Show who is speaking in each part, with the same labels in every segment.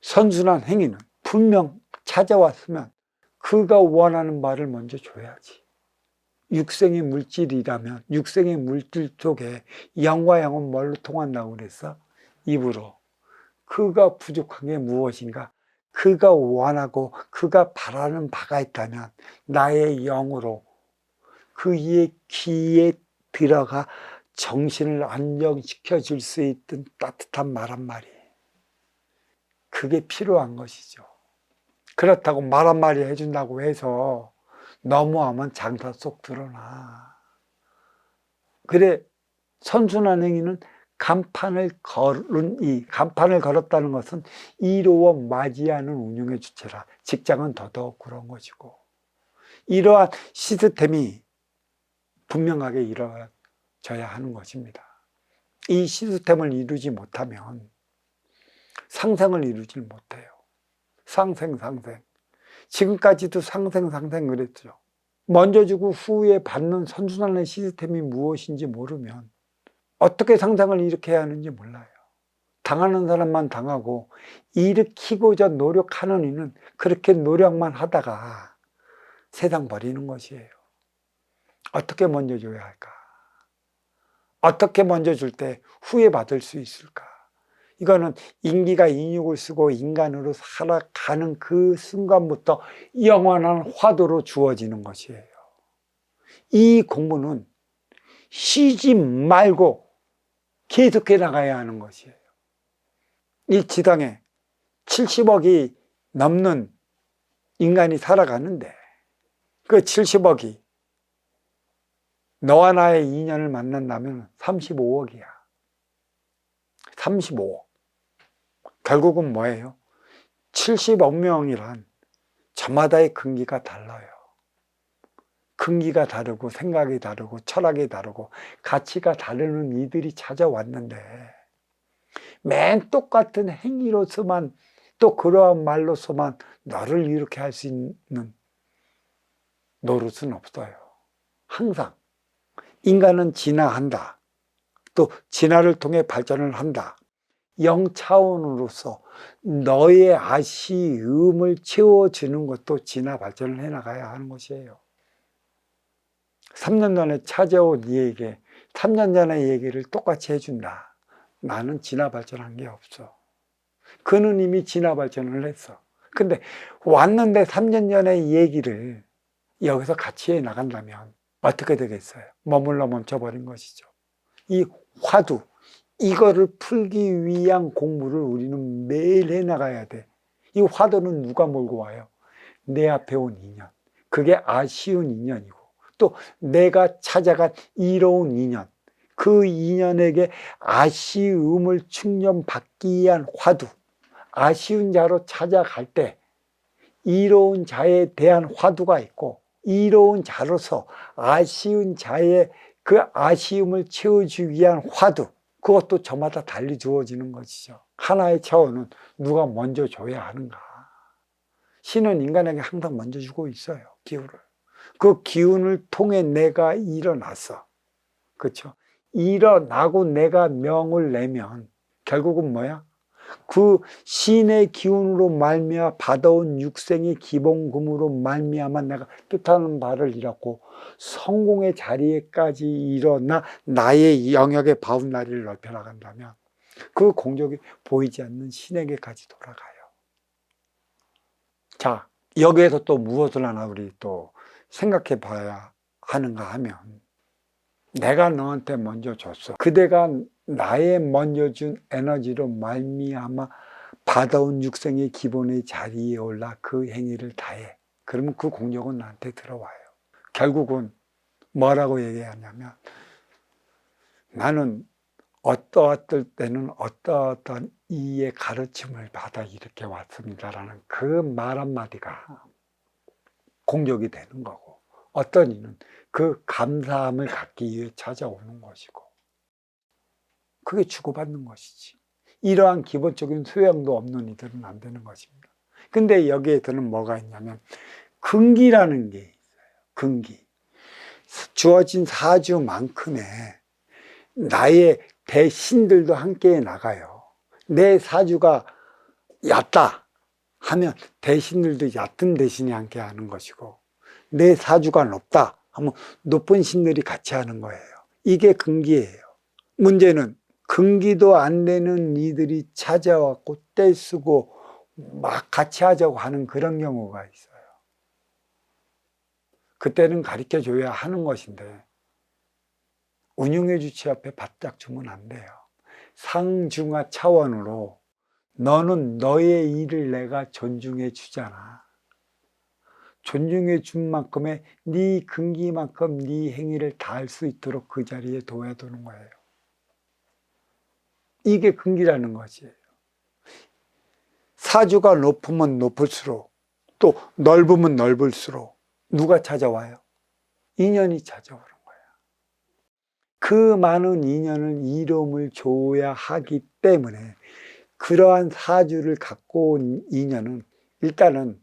Speaker 1: 선순환 행위는 분명 찾아왔으면 그가 원하는 말을 먼저 줘야지. 육생의 물질이라면 육생의 물질 속에 영과 영은 뭘로 통한다고 그랬어? 입으로. 그가 부족한 게 무엇인가? 그가 원하고 그가 바라는 바가 있다면 나의 영으로 그의 귀에 들어가 정신을 안정시켜 줄 수 있던 따뜻한 말 한마디, 그게 필요한 것이죠. 그렇다고 말 한마디 해준다고 해서 너무하면 장사 쏙 드러나. 그래, 선순환 행위는 간판을 걸었다는 것은 이루어 맞이하는 운영의 주체라. 직장은 더더욱 그런 것이고, 이러한 시스템이 분명하게 이루어져야 하는 것입니다. 이 시스템을 이루지 못하면 상생을 이루지 못해요. 상생. 지금까지도 상생 그랬죠. 먼저 주고 후에 받는 선순환의 시스템이 무엇인지 모르면 어떻게 상상을 일으켜야 하는지 몰라요. 당하는 사람만 당하고 일으키고자 노력하는 이는 그렇게 노력만 하다가 세상 버리는 것이에요. 어떻게 먼저 줘야 할까? 어떻게 먼저 줄 때 후에 받을 수 있을까? 이거는 인기가 인육을 쓰고 인간으로 살아가는 그 순간부터 영원한 화두로 주어지는 것이에요. 이 공부는 쉬지 말고 계속해 나가야 하는 것이에요. 이 지상에 70억이 넘는 인간이 살아가는데 그 70억이 너와 나의 인연을 만난다면 35억이야. 35억. 결국은 뭐예요? 70억 명이란 저마다의 근기가 달라요. 근기가 다르고 생각이 다르고 철학이 다르고 가치가 다르는 이들이 찾아왔는데 맨 똑같은 행위로서만 또 그러한 말로서만 너를 이렇게 할 수 있는 노릇은 없어요. 항상 인간은 진화한다. 또 진화를 통해 발전을 한다. 영 차원으로서 너의 아쉬움을 채워주는 것도 진화 발전을 해나가야 하는 것이에요. 3년 전에 찾아온 이에게 3년 전의 얘기를 똑같이 해준다. 나는 진화 발전한 게 없어. 그는 이미 진화 발전을 했어. 근데 왔는데 3년 전의 얘기를 여기서 같이 해 나간다면 어떻게 되겠어요? 머물러 멈춰버린 것이죠. 이 화두, 이거를 풀기 위한 공부를 우리는 매일 해 나가야 돼. 이 화두는 누가 몰고 와요? 내 앞에 온 인연. 그게 아쉬운 인연이고 또 내가 찾아간 이로운 인연. 그 인연에게 아쉬움을 충전받기 위한 화두. 아쉬운 자로 찾아갈 때 이로운 자에 대한 화두가 있고 이로운 자로서 아쉬운 자의 그 아쉬움을 채워주기 위한 화두, 그것도 저마다 달리 주어지는 것이죠. 하나의 차원은 누가 먼저 줘야 하는가. 신은 인간에게 항상 먼저 주고 있어요. 기운을. 그 기운을 통해 내가 일어났어. 그렇죠? 일어나고 내가 명을 내면 결국은 뭐야? 그 신의 기운으로 말미암아 받아온 육생의 기본금으로 말미암아 내가 뜻하는 바를 이뤘고 성공의 자리에까지 일어나 나의 영역의 바운다리를 넓혀 나간다면 그 공적이 보이지 않는 신에게까지 돌아가요. 자, 여기에서 또 무엇을 하나 우리 또 생각해 봐야 하는가 하면, 내가 너한테 먼저 줬어. 그대가 나의 먼저 준 에너지로 말미암아 받아온 육생의 기본의 자리에 올라 그 행위를 다해. 그러면 그 공력은 나한테 들어와요. 결국은 뭐라고 얘기하냐면, 나는 어떠할 때는 어떠한 이의 가르침을 받아 이렇게 왔습니다라는 그 말 한마디가 공격이 되는 거고, 어떤 이는 그 감사함을 갖기 위해 찾아오는 것이고, 그게 주고받는 것이지. 이러한 기본적인 소양도 없는 이들은 안 되는 것입니다. 근데 여기에서는 뭐가 있냐면 근기라는 게 있어요. 근기. 주어진 사주만큼의 나의 대신들도 함께 나가요. 내 사주가 얕다 하면 대신들도 얕은 대신이 함께 하는 것이고, 내 사주가 높다 하면 높은 신들이 같이 하는 거예요. 이게 금기예요. 문제는 금기도 안 되는 이들이 찾아왔고 떼쓰고 막 같이 하자고 하는 그런 경우가 있어요. 그때는 가르쳐 줘야 하는 것인데 운영해 주치 앞에 바짝 주면 안 돼요. 상중하 차원으로 너는 너의 일을 내가 존중해 주잖아. 존중해 준 만큼의 네 근기만큼 네 행위를 다할 수 있도록 그 자리에 둬두는 거예요. 이게 근기라는 거지. 사주가 높으면 높을수록 또 넓으면 넓을수록 누가 찾아와요? 인연이 찾아오는 거야. 그 많은 인연을 이름을 줘야 하기 때문에 그러한 사주를 갖고 온 인연은 일단은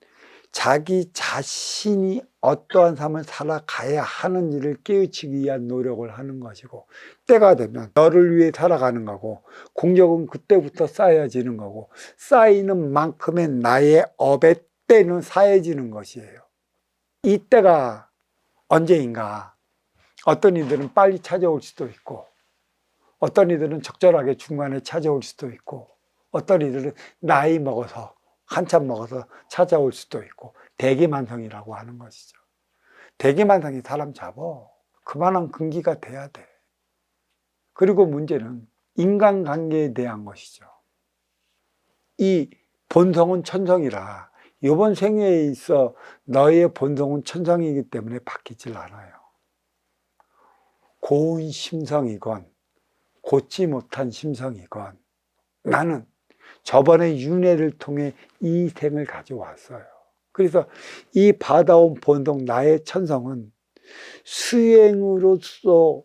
Speaker 1: 자기 자신이 어떠한 삶을 살아가야 하는지를 깨우치기 위한 노력을 하는 것이고, 때가 되면 너를 위해 살아가는 거고, 공력은 그때부터 쌓여지는 거고, 쌓이는 만큼의 나의 업의 때는 쌓여지는 것이에요. 이 때가 언제인가? 어떤 이들은 빨리 찾아올 수도 있고, 어떤 이들은 적절하게 중간에 찾아올 수도 있고, 어떤 이들은 나이 먹어서 한참 먹어서 찾아올 수도 있고, 대기만성이라고 하는 것이죠. 대기만성이 사람 잡어. 그만한 근기가 돼야 돼. 그리고 문제는 인간관계에 대한 것이죠. 이 본성은 천성이라 이번 생애에 있어 너의 본성은 천성이기 때문에 바뀌질 않아요. 고운 심성이건 곧지 못한 심성이건 나는 저번에 윤회를 통해 이 생을 가져왔어요. 그래서 이 받아온 본성, 나의 천성은 수행으로서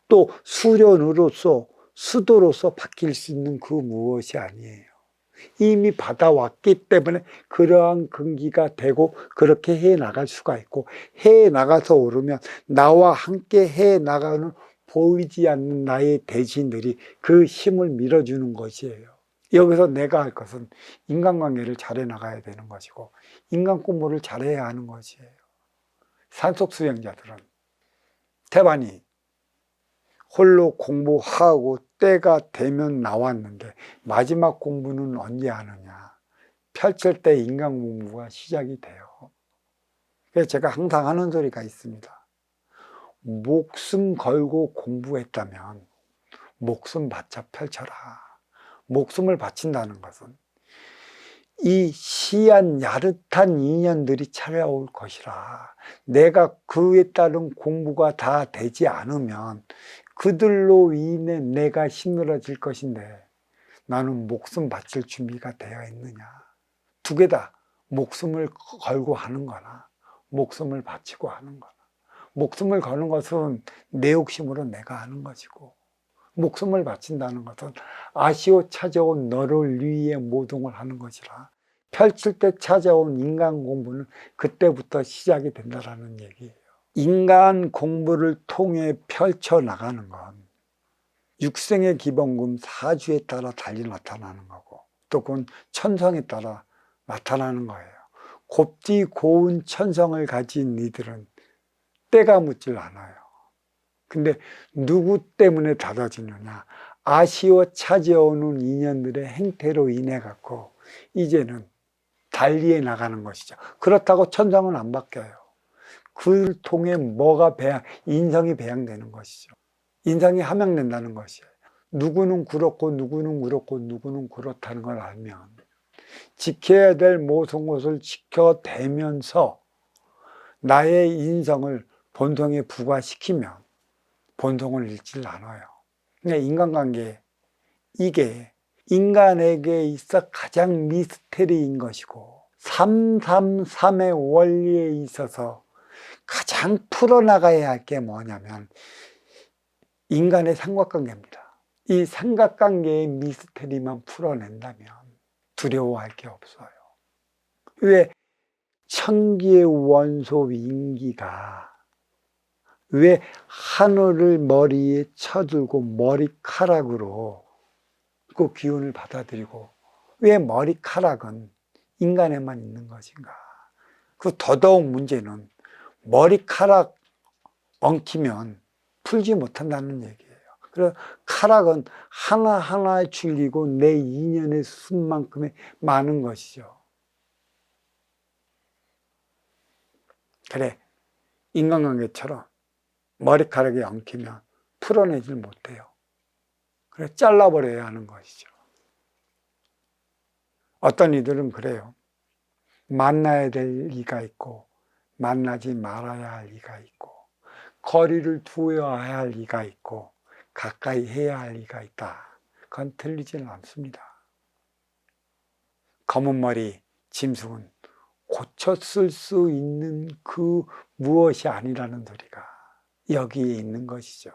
Speaker 1: 또 수련으로서 수도로서 바뀔 수 있는 그 무엇이 아니에요. 이미 받아왔기 때문에 그러한 근기가 되고 그렇게 해 나갈 수가 있고, 해 나가서 오르면 나와 함께 해 나가는 보이지 않는 나의 대신들이 그 힘을 밀어주는 것이에요. 여기서 내가 할 것은 인간관계를 잘해 나가야 되는 것이고, 인간 공부를 잘해야 하는 것이에요. 산속 수행자들은 태반이 홀로 공부하고 때가 되면 나왔는데 마지막 공부는 언제 하느냐? 펼칠 때 인간 공부가 시작이 돼요. 그래서 제가 항상 하는 소리가 있습니다. 목숨 걸고 공부했다면 목숨 바쳐 펼쳐라. 목숨을 바친다는 것은 이 시한 야릇한 인연들이 찾아올 것이라. 내가 그에 따른 공부가 다 되지 않으면 그들로 인해 내가 힘들어질 것인데 나는 목숨 바칠 준비가 되어 있느냐. 두 개 다 목숨을 걸고 하는 거나 목숨을 바치고 하는 거나. 목숨을 거는 것은 내 욕심으로 내가 하는 것이고, 목숨을 바친다는 것은 아쉬워 찾아온 너를 위해 모동을 하는 것이라. 펼칠 때 찾아온 인간 공부는 그때부터 시작이 된다는 얘기예요. 인간 공부를 통해 펼쳐나가는 건 육생의 기본금 사주에 따라 달리 나타나는 거고, 또 그건 천성에 따라 나타나는 거예요. 곱디 고운 천성을 가진 이들은 때가 묻질 않아요. 근데 누구 때문에 닫아지느냐? 아쉬워 찾아오는 인연들의 행태로 인해 갖고 이제는 달리해 나가는 것이죠. 그렇다고 천성은 안 바뀌어요. 그를 통해 뭐가 인성이 배양되는 것이죠. 인성이 함양된다는 것이에요. 누구는 그렇고 누구는 그렇고 누구는 그렇다는 걸 알면 지켜야 될 모든 것을 지켜대면서 나의 인성을 본성에 부과시키면 본성을 잃질 않아요. 그러니까 인간관계, 이게 인간에게 있어 가장 미스테리인 것이고 333의 원리에 있어서 가장 풀어나가야 할 게 뭐냐면 인간의 삼각관계입니다. 이 삼각관계의 미스테리만 풀어낸다면 두려워할 게 없어요. 왜 천기의 원소 인기가 왜 하늘을 머리에 쳐들고 머리카락으로 그 기운을 받아들이고 왜 머리카락은 인간에만 있는 것인가? 그 더더욱 문제는 머리카락 엉키면 풀지 못한다는 얘기예요. 그래서 카락은 하나하나에 줄이고 내 인연의 수만큼의 많은 것이죠. 그래, 인간관계처럼 머리카락이 엉키면 풀어내질 못해요. 그래, 잘라버려야 하는 것이죠. 어떤 이들은 그래요. 만나야 될 이가 있고 만나지 말아야 할 이가 있고 거리를 두어야 할 이가 있고 가까이 해야 할 이가 있다. 그건 틀리지는 않습니다. 검은 머리 짐승은 고쳤을 수 있는 그 무엇이 아니라는 소리가 여기에 있는 것이죠.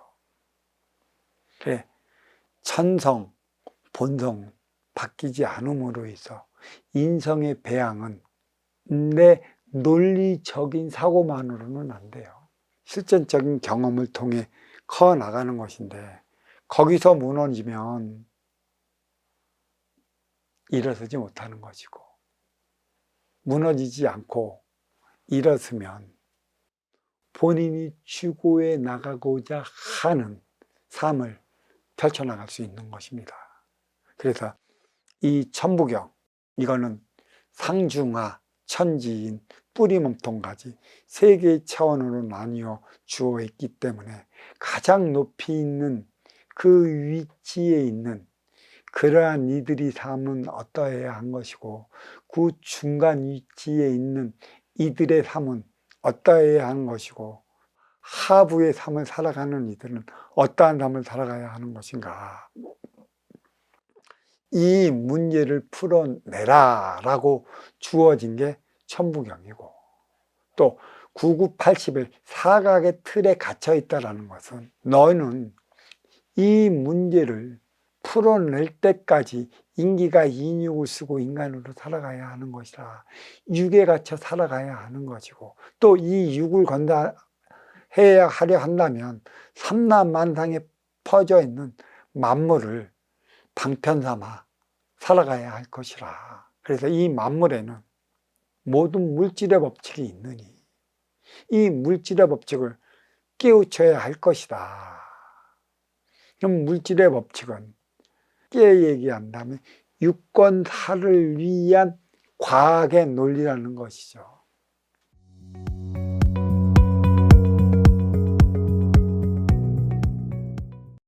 Speaker 1: 그래, 천성, 본성 바뀌지 않음으로 해서 인성의 배양은 내 논리적인 사고만으로는 안 돼요. 실전적인 경험을 통해 커나가는 것인데 거기서 무너지면 일어서지 못하는 것이고 무너지지 않고 일어서면 본인이 추구해 나가고자 하는 삶을 펼쳐나갈 수 있는 것입니다. 그래서 이 천부경, 이거는 상중하, 천지인, 뿌리 몸통까지 세 개의 차원으로 나뉘어 주어 있기 때문에 가장 높이 있는 그 위치에 있는 그러한 이들이 삶은 어떠해야 한 것이고 그 중간 위치에 있는 이들의 삶은 어떠해야 하는 것이고 하부의 삶을 살아가는 이들은 어떠한 삶을 살아가야 하는 것인가, 이 문제를 풀어내라 라고 주어진 게 천부경이고 또 9980일 사각의 틀에 갇혀 있다는 것은 너는 이 문제를 풀어낼 때까지 인기가 인육을 쓰고 인간으로 살아가야 하는 것이라 육에 갇혀 살아가야 하는 것이고 또 이 육을 해야 하려 한다면 삼라만상에 퍼져 있는 만물을 방편 삼아 살아가야 할 것이라. 그래서 이 만물에는 모든 물질의 법칙이 있느니 이 물질의 법칙을 깨우쳐야 할 것이다. 그럼 물질의 법칙은 얘기한다면 유권사를 위한 과학의 논리라는 것이죠.